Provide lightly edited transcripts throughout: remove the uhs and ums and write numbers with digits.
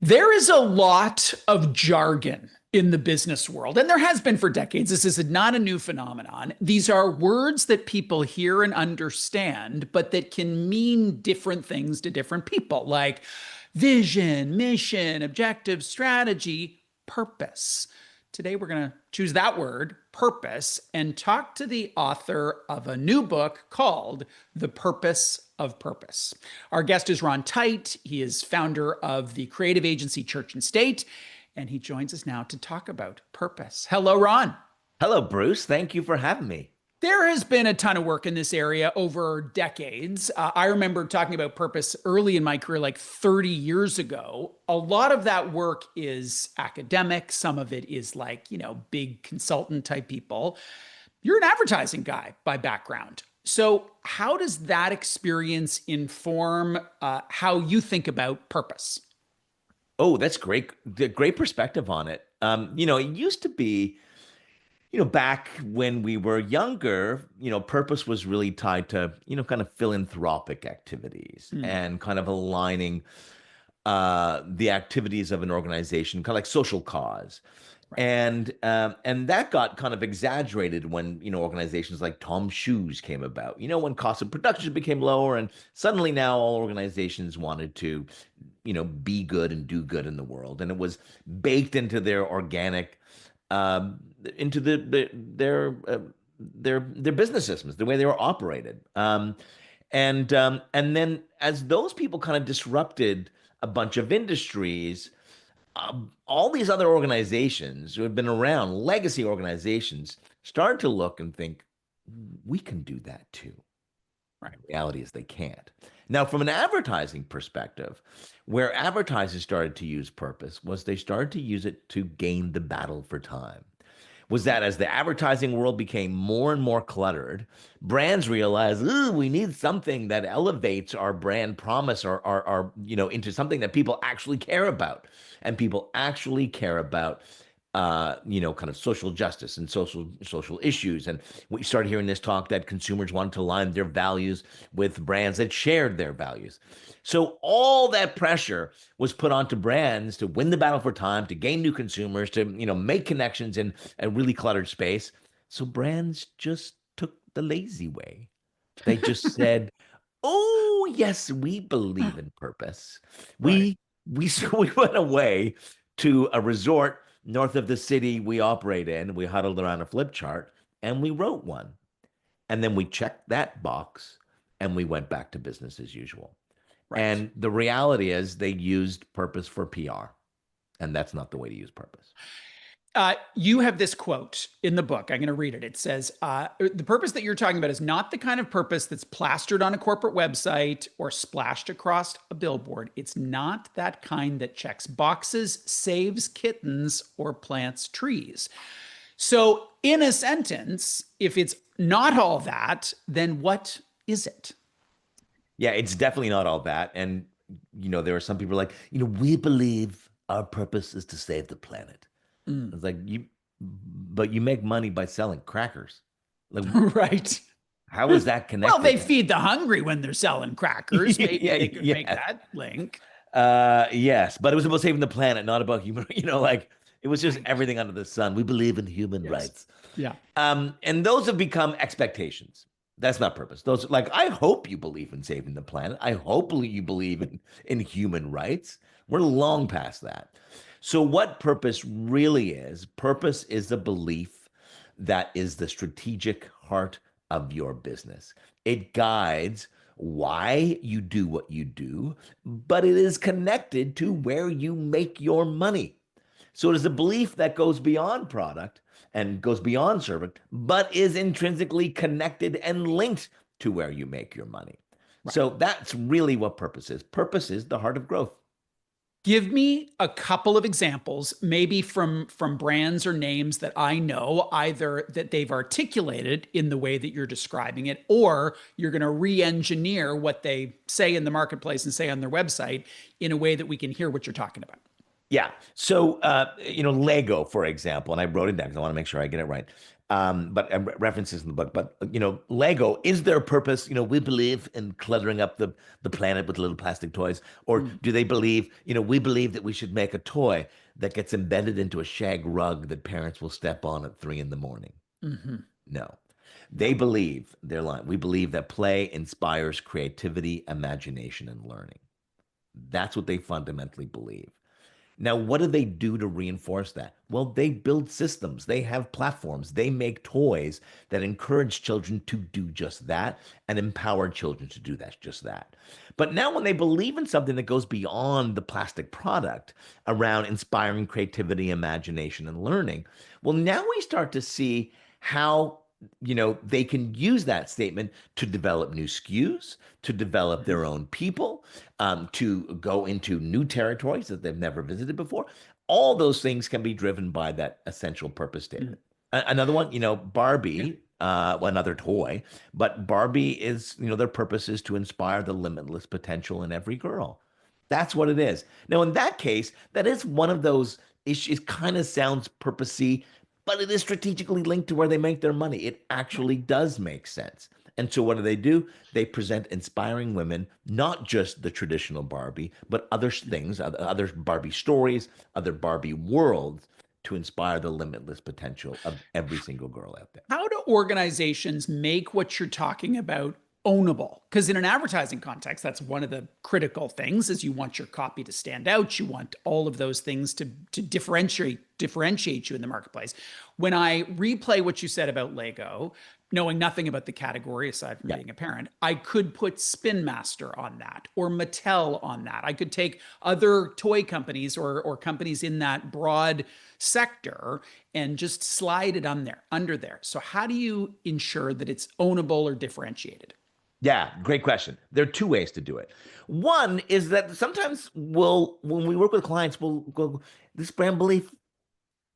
There is a lot of jargon in the business world, and there has been for decades. This is not a new phenomenon. These are words that people hear and understand, but that can mean different things to different people, like vision, mission, objective, strategy, purpose. Today, we're going to choose that word, purpose, and talk to the author of a new book called The Purpose of Purpose. Our guest is Ron Tite. He is founder of the creative agency Church and State, and he joins us now to talk about purpose. Hello, Ron. Hello, Bruce. Thank you for having me. There has been a ton of work in this area over decades. I remember talking about purpose early in my career, like 30 years ago. A lot of that work is academic. Some of it is like, big consultant type people. You're an advertising guy by background. So, how does that experience inform how you think about purpose? Oh, that's great. Great perspective on it. It used to be, back when we were younger, purpose was really tied to, kind of philanthropic activities Hmm. and kind of aligning the activities of an organization, kind of like social cause. Right. And that got kind of exaggerated when organizations like Tom Shoes came about. When cost of production became lower, and suddenly now all organizations wanted to be good and do good in the world, and it was baked into their organic, into their business systems, the way they were operated. And then as those people kind of disrupted a bunch of industries, all these other organizations who have been around, legacy organizations, started to look and think, we can do that too. Right. The reality is they can't. Now, from an advertising perspective, where advertisers started to use purpose was they started to use it to gain the battle for time. Was that as the advertising world became more and more cluttered, brands realized, ooh, we need something that elevates our brand promise or into something that people actually care about. And people actually care about kind of social justice and social issues. And we started hearing this talk that consumers wanted to align their values with brands that shared their values. So all that pressure was put onto brands to win the battle for time, to gain new consumers, to make connections in a really cluttered space. So brands just took the lazy way. They just said, "Oh yes, we believe in purpose." Right. We we went away to a resort north of the city we operate in. We huddled around a flip chart and we wrote one. And then we checked that box and we went back to business as usual. Right. And the reality is they used purpose for PR. And that's not the way to use purpose. You have this quote in the book. I'm going to read it. It says, the purpose that you're talking about is not the kind of purpose that's plastered on a corporate website or splashed across a billboard. It's not that kind that checks boxes, saves kittens, or plants trees. So, in a sentence, if it's not all that, then what is it? Yeah, it's definitely not all that. And, there are some people like, we believe our purpose is to save the planet. Mm. It's like but you make money by selling crackers. Like, Right. how is that Well, they connected? feed the hungry when they're selling crackers. Maybe Yeah, they could make yeah. that link. Yes, but it was about saving the planet, not about human. Like it was just Right. everything under the sun. We believe in human Yes. rights. Yeah. And those have become expectations. That's not purpose. Those like I hope you believe in saving the planet. I hope you believe in human rights. We're long past that. So what purpose really is? Purpose is a belief that is the strategic heart of your business. It guides why you do what you do, but it is connected to where you make your money. So it is a belief that goes beyond product and goes beyond service, but is intrinsically connected and linked to where you make your money. Right. So that's really what purpose is. Purpose is the heart of growth. Give me a couple of examples, maybe from brands or names that I know, either that they've articulated in the way that you're describing it, or you're going to re-engineer what they say in the marketplace and say on their website in a way that we can hear what you're talking about. Yeah. So, Lego, for example, and I wrote it down because I want to make sure I get it right. but references in the book. But Lego is their purpose. We believe in cluttering up the planet with little plastic toys, or Mm, do they believe? We believe that we should make a toy that gets embedded into a shag rug that parents will step on at 3 in the morning. mhm. No, they No. believe they're lying. We believe that play inspires creativity, imagination, and learning. That's what they fundamentally believe. Now, what do they do to reinforce that? Well, they build systems, they have platforms, they make toys that encourage children to do just that and empower children to do that, just that. But now, when they believe in something that goes beyond the plastic product around inspiring creativity, imagination, and learning, well, now we start to see how they can use that statement to develop new SKUs, to develop Mhm. their own people, to go into new territories that they've never visited before. All those things can be driven by that essential purpose Mm. statement. Another one, Yeah. Barbie, well, another toy, but Barbie is, their purpose is to inspire the limitless potential in every girl. That's what it is. Now, in that case, that is one of those issues, kind of sounds purposey, but it is strategically linked to where they make their money. It Right. actually does make sense. And so what do? They present inspiring women, not just the traditional Barbie, but other things, other Barbie stories, other Barbie worlds to inspire the limitless potential of every single girl out there. How do organizations make what you're talking about ownable? Because in an advertising context, that's one of the critical things is you want your copy to stand out. You want all of those things to differentiate you in the marketplace. When I replay what you said about Lego, knowing nothing about the category aside from Yeah. being a parent, I could put Spin Master on that or Mattel on that. I could take other toy companies or companies in that broad sector and just slide it on there under there. So how do you ensure that it's ownable or differentiated? Yeah, great question. There are two ways to do it. One is that sometimes when we work with clients, we'll go, this brand belief,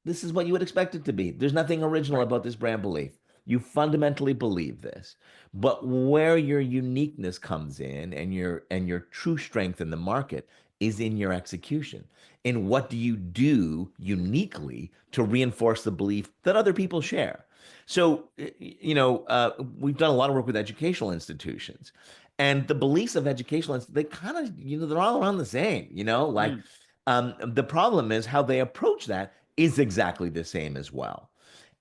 this is what you would expect it to be. There's nothing original Right. about this brand belief. You fundamentally believe this. But where your uniqueness comes in and your true strength in the market is in your execution. And what do you do uniquely to reinforce the belief that other people share? So, we've done a lot of work with educational institutions, and the beliefs of educational they kind of, they're all around the same, like Mm. the problem is how they approach that is exactly the same as well.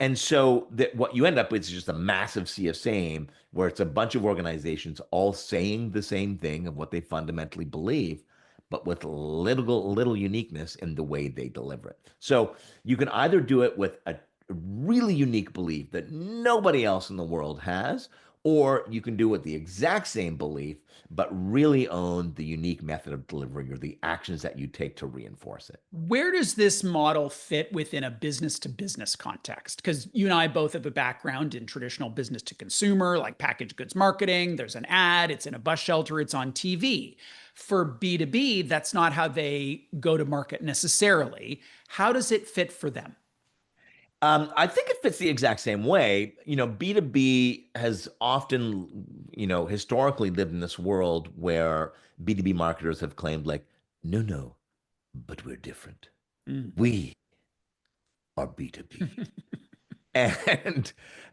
And so that what you end up with is just a massive sea of same, where it's a bunch of organizations all saying the same thing of what they fundamentally believe, but with little uniqueness in the way they deliver it. So you can either do it with a really unique belief that nobody else in the world has, or you can do it with the exact same belief, but really own the unique method of delivery or the actions that you take to reinforce it. Where does this model fit within a business to business context? Because you and I both have a background in traditional business to consumer, like packaged goods marketing. There's an ad, it's in a bus shelter, it's on TV. For B2B, that's not how they go to market necessarily. How does it fit for them? I think it fits the exact same way. B2B has often, historically lived in this world where B2B marketers have claimed, like, no, no, but we're different. Mm. We are B2B.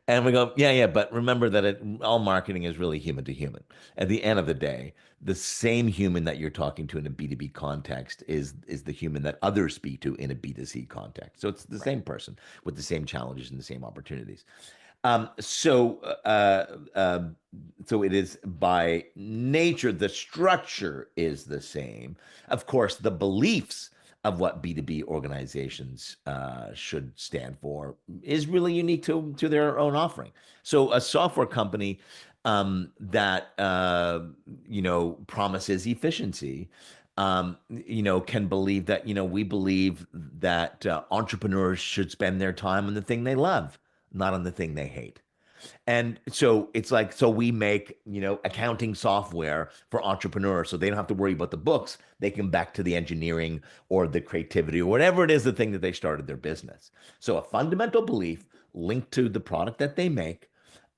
And we go, yeah, yeah, but remember that all marketing is really human to human. At the end of the day, the same human that you're talking to in a B2B context is the human that others speak to in a B2C context. So it's the Right. same person with the same challenges and the same opportunities. Um, so uh, uh, so it is by nature, the structure is the same. Of course, the beliefs of what B2B organizations should stand for is really unique to their own offering. So a software company that promises efficiency can believe that we believe that entrepreneurs should spend their time on the thing they love, not on the thing they hate. And so it's like, so we make, accounting software for entrepreneurs so they don't have to worry about the books. They can back to the engineering or the creativity or whatever it is, the thing that they started their business. So a fundamental belief linked to the product that they make,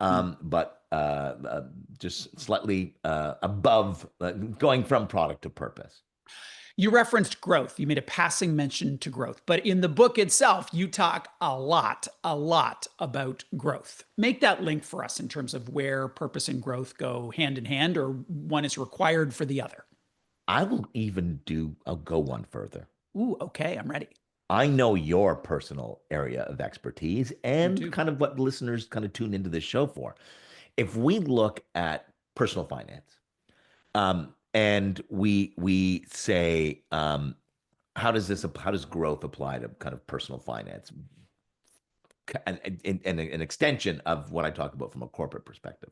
Mm. but just slightly above, going from product to purpose. You referenced growth. You made a passing mention to growth, but in the book itself, you talk a lot about growth. Make that link for us in terms of where purpose and growth go hand in hand, or one is required for the other. I'll go one further. Ooh, okay, I'm ready. I know your personal area of expertise You and do. kind of what listeners kind of tune into this show for. If we look at personal finance, and we say, how does growth apply to kind of personal finance, and an extension of what I talk about from a corporate perspective.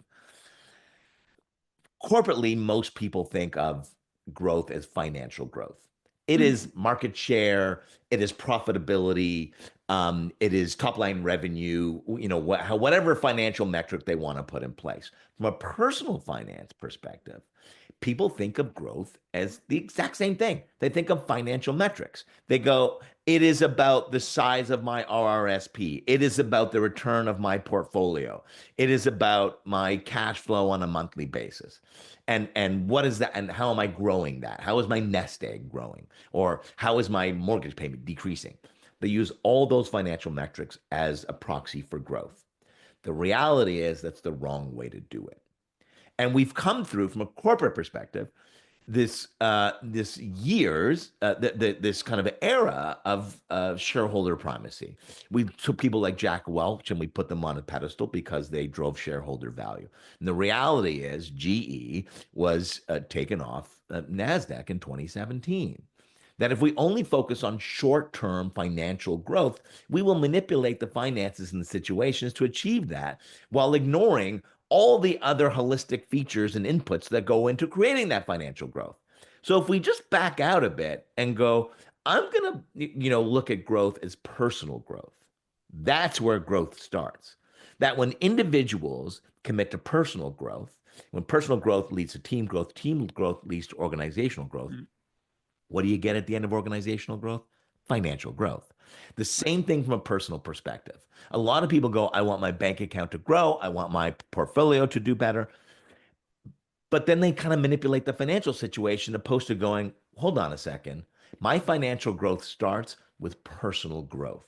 Corporately, most people think of growth as financial growth. It Mm, is market share, it is profitability, it is top line revenue, whatever financial metric they want to put in place. From a personal finance perspective, people think of growth as the exact same thing. They think of financial metrics. They go, it is about the size of my RRSP. It is about the return of my portfolio. It is about my cash flow on a monthly basis. And what is that? And how am I growing that? How is my nest egg growing? Or how is my mortgage payment decreasing? They use all those financial metrics as a proxy for growth. The reality is that's the wrong way to do it. And we've come through from a corporate perspective this years this kind of era of shareholder primacy. We took people like Jack Welch and we put them on a pedestal because they drove shareholder value. And the reality is GE was taken off Nasdaq in 2017. That if we only focus on short-term financial growth, we will manipulate the finances and the situations to achieve that while ignoring all the other holistic features and inputs that go into creating that financial growth. So if we just back out a bit and go, I'm going to, look at growth as personal growth. That's where growth starts. That when individuals commit to personal growth, when personal growth leads to team growth leads to organizational growth, mm, what do you get at the end of organizational growth? Financial growth. The right. same thing from a personal perspective. A lot of people go, I want my bank account to grow. I want my portfolio to do better. But then they kind of manipulate the financial situation opposed to going, hold on a second. My financial growth starts with personal growth.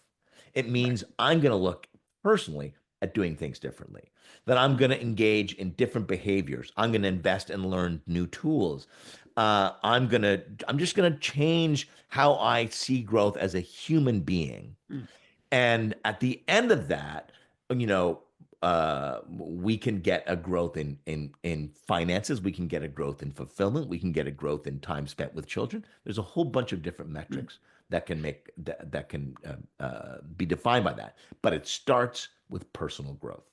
It Right. means I'm going to look personally at doing things differently, that I'm going to engage in different behaviors. I'm going to invest and learn new tools. I'm just going to change how I see growth as a human being. Mm. And at the end of that, you know, we can get a growth in finances. We can get a growth in fulfillment. We can get a growth in time spent with children. There's a whole bunch of different Mm. metrics that can be defined by that. But it starts with personal growth.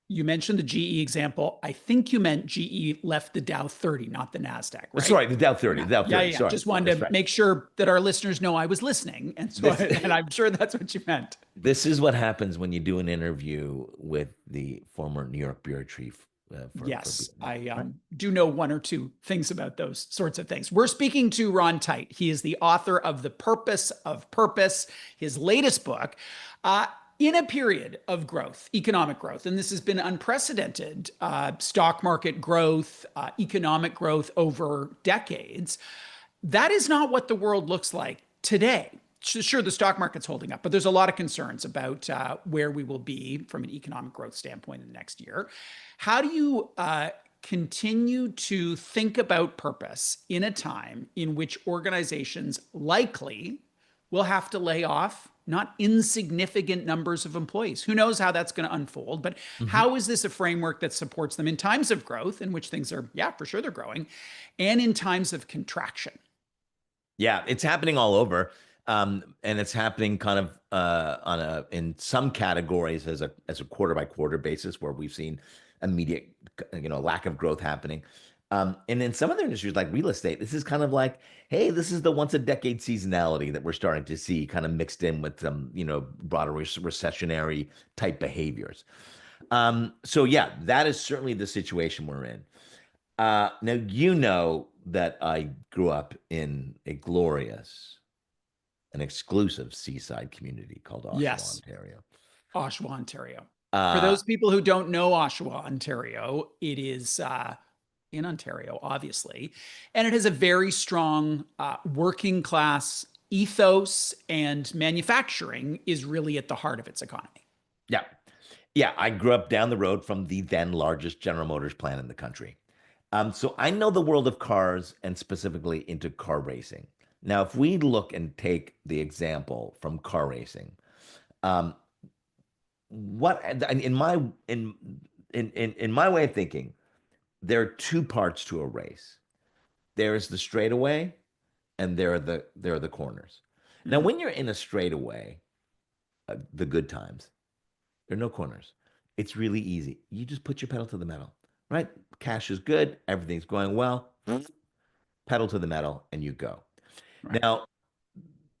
You mentioned the GE example. I think you meant GE left the Dow 30, not the NASDAQ, right? Sorry, the Dow 30, Yeah. the Dow Yeah. 30. Yeah. Sorry, Just wanted that's to right. make sure that our listeners know I was listening. And so, This and I'm sure that's what you meant. this is what happens when you do an interview with the former New York bureau chief for Yes, BNY, I right? do know one or two things about those sorts of things. We're speaking to Ron Tite. He is the author of The Purpose of Purpose, his latest book. Uh, in a period of growth, economic growth, and this has been unprecedented stock market growth, economic growth over decades, that is not what the world looks like today. Sure, the stock market's holding up, but there's a lot of concerns about where we will be from an economic growth standpoint in the next year. How do you continue to think about purpose in a time in which organizations likely will have to lay off not insignificant numbers of employees? Who knows how that's going to unfold, but Mhm. how is this a framework that supports them in times of growth, in which things are, yeah, for sure they're growing, and in times of contraction? Yeah, it's happening all over. And it's happening kind of on a in some categories as a quarter by quarter basis where we've seen immediate lack of growth happening. And in some other industries like real estate, this is kind of like, hey, this is the once a decade seasonality that we're starting to see kind of mixed in with some, broader recessionary type behaviors. So yeah, that is certainly the situation we're in. Now, you know that I grew up in a glorious and exclusive seaside community called Oshawa, Yes, Ontario. Oshawa, Ontario. For Uh, those people who don't know Oshawa, Ontario, it is in Ontario, obviously. And it has a very strong working class ethos, and manufacturing is really at the heart of its economy. Yeah. Yeah, I grew up down the road from the then largest General Motors plant in the country. So I know the world of cars and specifically into car racing. Now, if we look and take the example from car racing, um, what in my in my way of thinking, there are two parts to a race. There is the straightaway, and there are the corners. Now, Mm, when you're in a straightaway, the good times, there are no corners. It's really easy. You just put your pedal to the metal, right? Cash is good. Everything's going well. Pedal to the metal and you go. right. Now,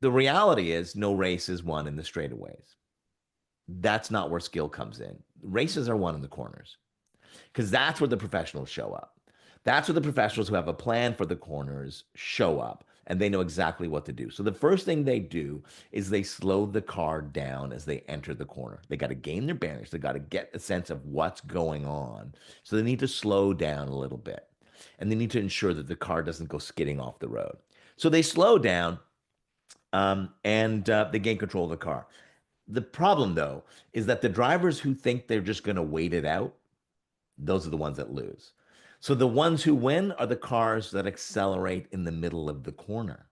the reality is no race is won in the straightaways. That's not where skill comes in. Races are won in the corners because that's where the professionals show up. That's where the professionals who have a plan for the corners show up and they know exactly what to do. So the first thing they do is they slow the car down as they enter the corner. They got to gain their bearings. They got to get a sense of what's going on. So they need to slow down a little bit and they need to ensure that the car doesn't go skidding off the road. So they slow down and they gain control of the car. The problem, though, is that the drivers who think they're just going to wait it out, those are the ones that lose. So the ones who win are the cars that accelerate in the middle of the corner.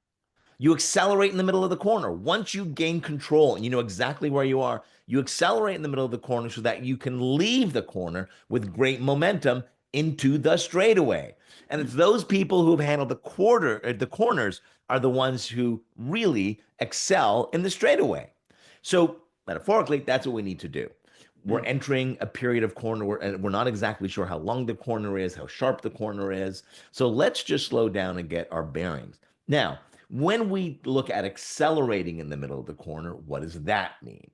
You accelerate in the middle of the corner. Once you gain control and you know exactly where you are, you accelerate in the middle of the corner so that you can leave the corner with great momentum into the straightaway. And it's those people who've handled the corners are the ones who really excel in the straightaway. So metaphorically, that's what we need to do. We're Mm. entering a period of corner and we're not exactly sure how long the corner is, how sharp the corner is. So let's just slow down and get our bearings. Now, when we look at accelerating in the middle of the corner, what does that mean?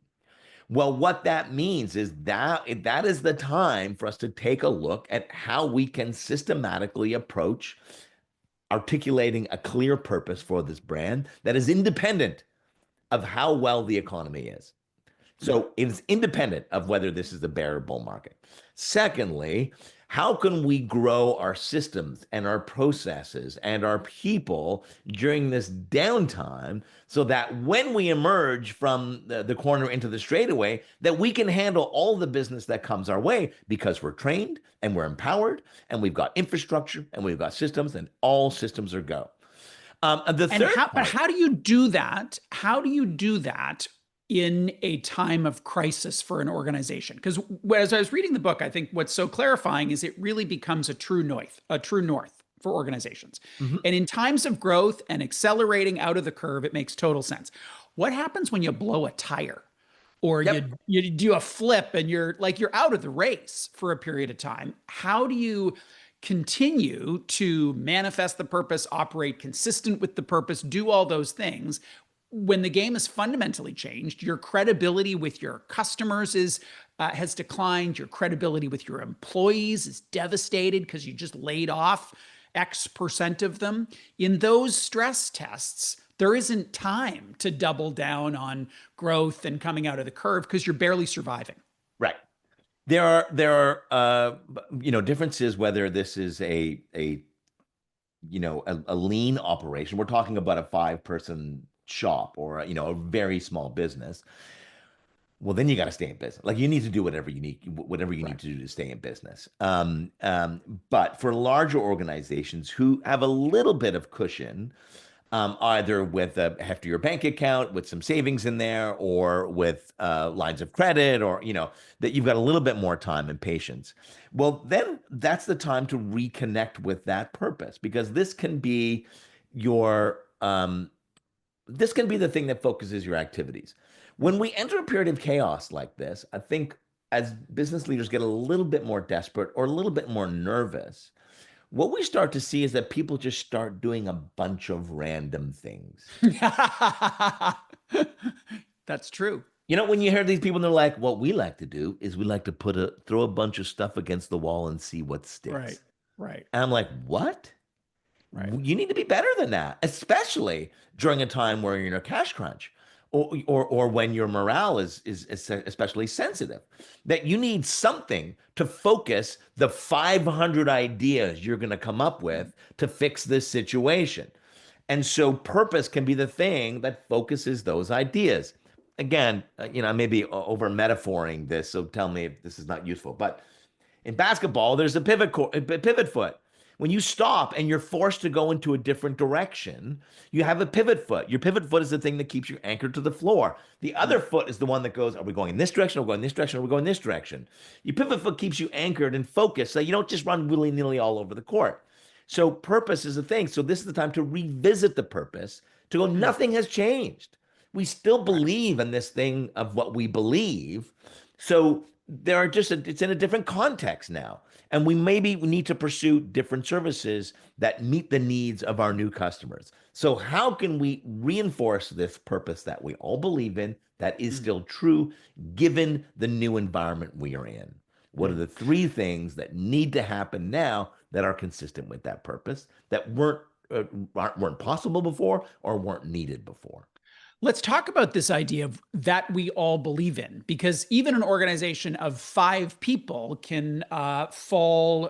Well, what that means is that is the time for us to take a look at how we can systematically approach articulating a clear purpose for this brand that is independent of how well the economy is. Mm. So it is independent of whether this is a bear or bull market. Secondly, how can we grow our systems and our processes and our people during this downtime so that when we emerge from the corner into the straightaway, that we can handle all the business that comes our way because we're trained and we're empowered and we've got infrastructure and we've got systems and all systems are go. And the And third how, but part, how do you do that? How do you do that in a time of crisis for an organization? Because as I was reading the book, I think what's so clarifying is it really becomes a true north for organizations. Mhm. And in times of growth and accelerating out of the curve, it makes total sense. What happens when you blow a tire? Or Yep. you do a flip and you're out of the race for a period of time. How do you continue to manifest the purpose, operate consistent with the purpose, do all those things when the game has fundamentally changed? Your credibility with your customers is has declined. Your credibility with your employees is devastated because you just laid off X% of them. In those stress tests, there isn't time to double down on growth and coming out of the curve because you're barely surviving. Right. There are differences whether this is a lean operation. We're talking about a 5-person shop or a very small business. Well, then you got to stay in business. Like you need to do whatever you need Right. to do to stay in business. But for larger organizations who have a little bit of cushion, either with a heftier bank account with some savings in there, or with lines of credit, or that you've got a little bit more time and patience. Well, then that's the time to reconnect with that purpose because your this can be the thing that focuses your activities. When we enter a period of chaos like this, I think as business leaders get a little bit more desperate or a little bit more nervous, what we start to see is that people just start doing a bunch of random things. That's true. When you hear these people, they're like, what we like to do is we like to throw a bunch of stuff against the wall and see what Right. sticks. Right. And I'm like, what? Right. You need to be better than that, especially during a time where you're in a cash crunch or when your morale is especially sensitive, that you need something to focus the 500 ideas you're going to come up with to fix this situation. And so purpose can be the thing that focuses those ideas. Again, I may be over metaphoring this, so tell me if this is not useful. But in basketball, there's a pivot foot. When you stop and you're forced to go into a different direction, you have a pivot foot. Your pivot foot is the thing that keeps you anchored to the floor. The other foot is the one that goes, are we going in this direction? Are we going this direction? Are we going this direction? Your pivot foot keeps you anchored and focused so you don't just run willy-nilly all over the court. So purpose is a thing. So this is the time to revisit the purpose, to go, nothing has changed. We still believe in this thing of what we believe. So it's in a different context now. And we need to pursue different services that meet the needs of our new customers. So how can we reinforce this purpose that we all believe in, that is still true, given the new environment we are in? What are the three things that need to happen now that are consistent with that purpose, that weren't possible before or weren't needed before? Let's talk about this idea of that we all believe in, because even an organization of 5 people can fall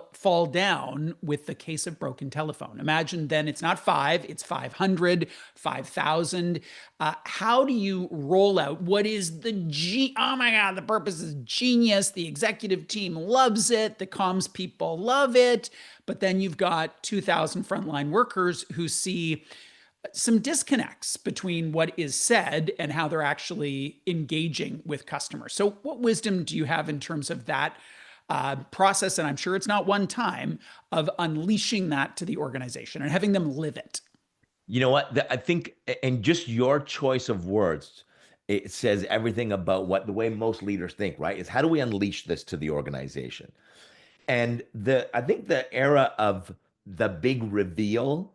down with the case of broken telephone. Imagine then it's not 5, it's 500, 5,000. How do you roll out what is oh my God, the purpose is genius. The executive team loves it. The comms people love it. But then you've got 2,000 frontline workers who see some disconnects between what is said and how they're actually engaging with customers. So what wisdom do you have in terms of that process? And I'm sure it's not one time, of unleashing that to the organization and having them live it. You know what? I think, and just your choice of words, it says everything about what the way most leaders think, right? Is how do we unleash this to the organization? And I think the era of the big reveal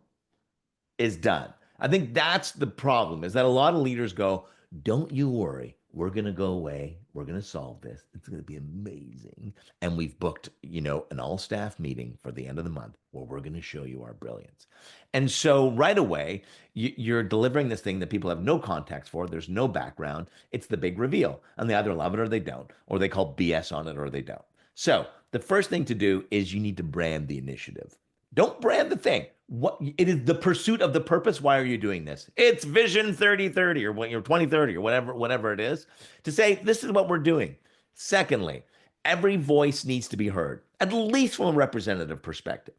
is done. I think that's the problem, is that a lot of leaders go, don't you worry, we're going to go away. We're going to solve this. It's going to be amazing. And we've booked, an all staff meeting for the end of the month where we're going to show you our brilliance. And so right away, you're delivering this thing that people have no context for. There's no background. It's the big reveal. And they either love it or they don't, or they call BS on it or they don't. So the first thing to do is you need to brand the initiative. Don't brand the thing. What it is, the pursuit of the purpose. Why are you doing this? It's Vision 3030 or 2030 or whatever it is, to say this is what we're doing. Secondly, every voice needs to be heard, at least from a representative perspective.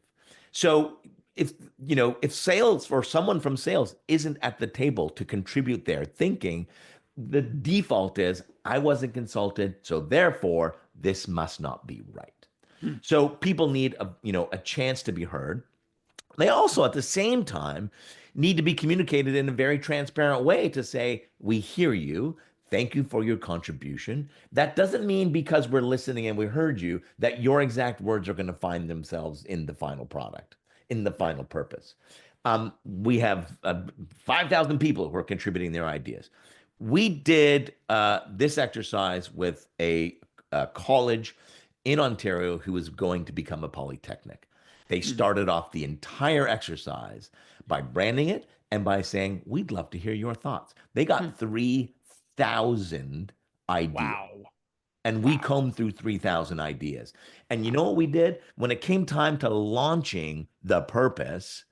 So if sales or someone from sales isn't at the table to contribute their thinking, the default is I wasn't consulted, so therefore this must not be right. So people need a chance to be heard. They also, at the same time, need to be communicated in a very transparent way to say, we hear you. Thank you for your contribution. That doesn't mean because we're listening and we heard you that your exact words are going to find themselves in the final product, in the final purpose. We have 5,000 people who are contributing their ideas. We did this exercise with a college in Ontario who was going to become a polytechnic. They started off the entire exercise by branding it and by saying, we'd love to hear your thoughts. They got 3,000 ideas. Wow. And we combed through 3,000 ideas. And you know what we did? When it came time to launching the purpose,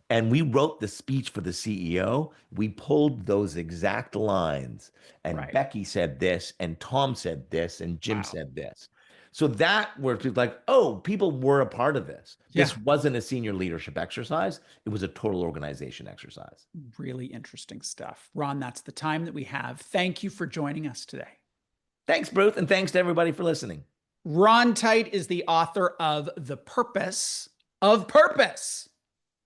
and we wrote the speech for the CEO, we pulled those exact lines. And Becky said this, and Tom said this, and Jim said this. So that was like, oh, people were a part of this. Yeah. This wasn't a senior leadership exercise. It was a total organization exercise. Really interesting stuff. Ron, that's the time that we have. Thank you for joining us today. Thanks, Bruce, and thanks to everybody for listening. Ron Tite is the author of The Purpose of Purpose.